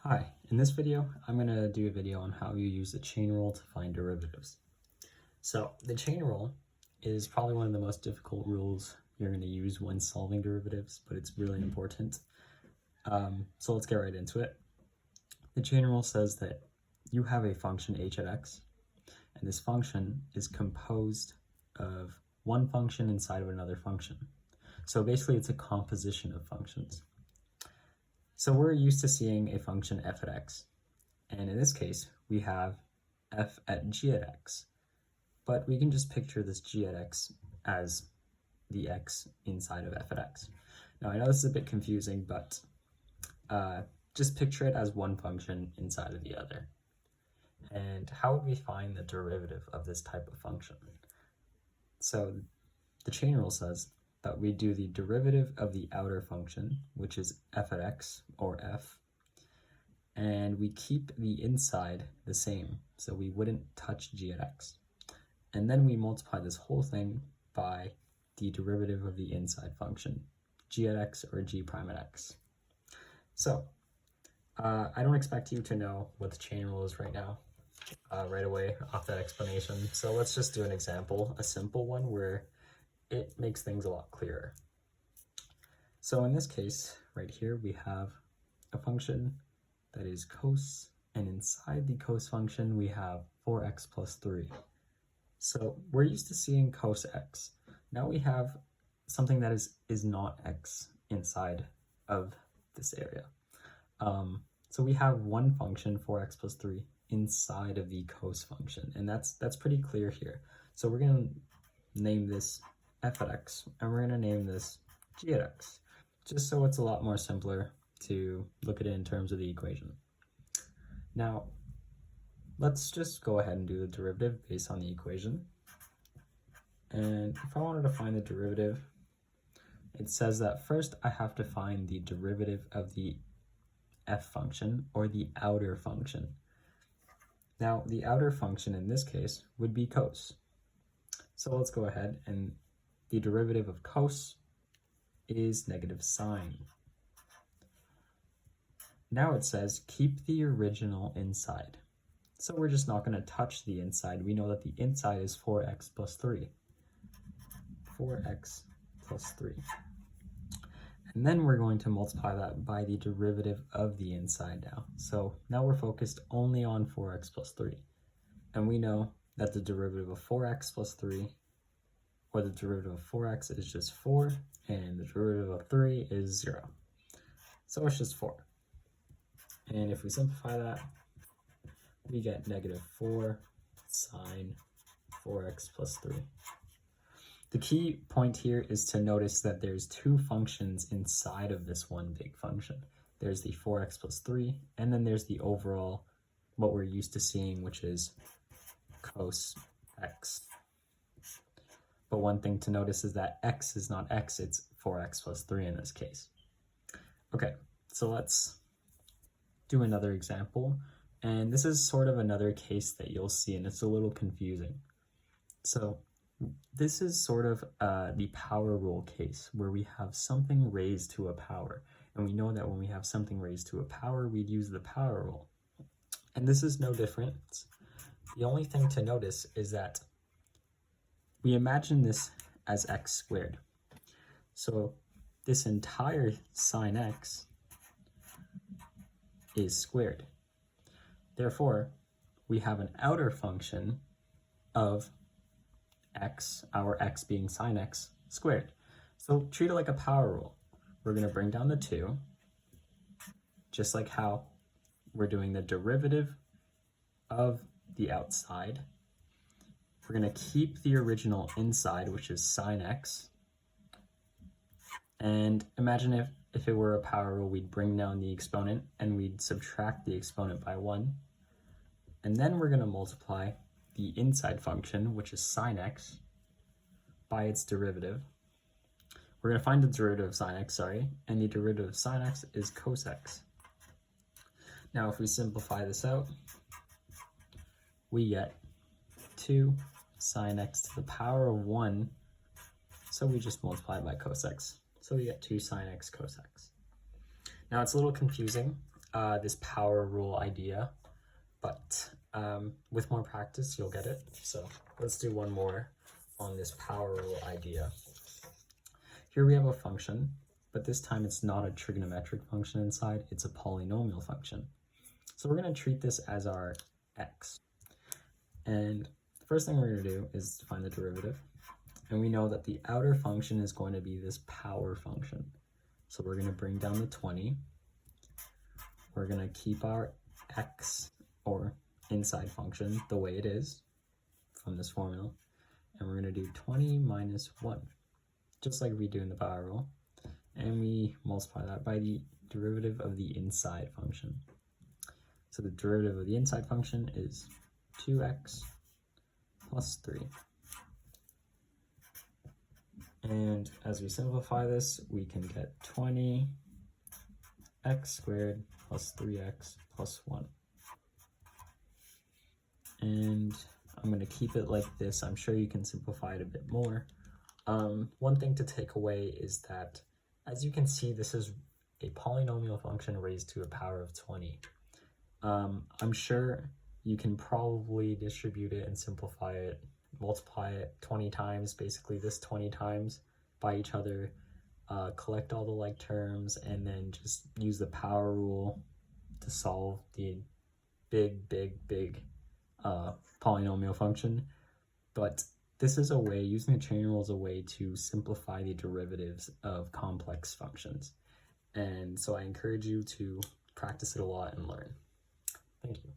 Hi, in this video, I'm going to do a video on how you use the chain rule to find derivatives. So the chain rule is probably one of the most difficult rules you're going to use when solving derivatives, but it's really important. So let's get right into it. The chain rule says that you have a function h at x, and this function is composed of one function inside of another function. So basically it's a composition of functions. So we're used to seeing a function f at x, and in this case, we have f at g at x, but we can just picture this g at x as the x inside of f at x. Now I know this is a bit confusing, but just picture it as one function inside of the other. And how would we find the derivative of this type of function? So the chain rule says that we do the derivative of the outer function, which is f at x, or f, and we keep the inside the same, so we wouldn't touch g at x. And then we multiply this whole thing by the derivative of the inside function, g at x or g prime at x. So I don't expect you to know what the chain rule is right now, right away off that explanation. So let's just do an example, a simple one where it makes things a lot clearer. So in this case, right here, we have a function that is cos, and inside the cos function, we have 4x plus 3. So we're used to seeing cos x. Now we have something that is not x inside of this area. So we have one function, 4x plus 3, inside of the cos function, and that's pretty clear here. So we're going to name this f at x, and we're going to name this g at x, just so it's a lot more simpler to look at it in terms of the equation. Now, let's just go ahead and do the derivative based on the equation. And if I wanted to find the derivative, it says that first I have to find the derivative of the f function, or the outer function. Now, the outer function in this case would be cos. So let's go ahead, and the derivative of cos is negative sine. Now it says keep the original inside. So we're just not going to touch the inside. We know that the inside is 4x plus 3. 4x plus 3. And then we're going to multiply that by the derivative of the inside now. So now we're focused only on 4x plus 3. And we know that the derivative of 4x plus 3, or the derivative of 4x, is just 4, and the derivative of 3 is 0. So it's just 4. And if we simplify that, we get negative 4 sine 4x plus 3. The key point here is to notice that there's two functions inside of this one big function. There's the 4x plus 3, and then there's the overall, what we're used to seeing, which is cos x. But one thing to notice is that x is not x, it's 4x plus 3 in this case. Okay, so let's do another example. And this is sort of another case that you'll see, and it's a little confusing. So this is sort of the power rule case, where we have something raised to a power. And we know that when we have something raised to a power, we'd use the power rule. And this is no different. The only thing to notice is that we imagine this as x squared. So this entire sine x is squared. Therefore, we have an outer function of x, our x being sine x squared. So treat it like a power rule. We're going to bring down the 2, just like how we're doing the derivative of the outside. We're going to keep the original inside, which is sine x. And imagine if it were a power rule, we'd bring down the exponent and we'd subtract the exponent by 1. And then we're going to multiply the inside function, which is sine x, by its derivative. We're going to find the derivative of sine x, and the derivative of sine x is cos x. Now if we simplify this out, we get 2 sine x to the power of 1, so we just multiply by cos x. So we get 2 sine x cos x. Now it's a little confusing, this power rule idea, but with more practice, you'll get it. So let's do one more on this power rule idea. Here we have a function, but this time it's not a trigonometric function inside, it's a polynomial function. So we're going to treat this as our x. And the first thing we're going to do is find the derivative. And we know that the outer function is going to be this power function. So we're going to bring down the 20. We're going to keep our x, or inside function, the way it is from this formula. And we're going to do 20 minus 1, just like we do in the power rule. And we multiply that by the derivative of the inside function. So the derivative of the inside function is 2x plus 3. And as we simplify this, we can get 20x squared plus 3x plus 1. And I'm going to keep it like this. I'm sure you can simplify it a bit more. One thing to take away is that, as you can see, this is a polynomial function raised to a power of 20. I'm sure you can probably distribute it and simplify it, multiply it 20 times, basically this 20 times by each other, collect all the like terms, and then just use the power rule to solve the big polynomial function. But this is a way, using the chain rule is a way to simplify the derivatives of complex functions. And so I encourage you to practice it a lot and learn. Thank you.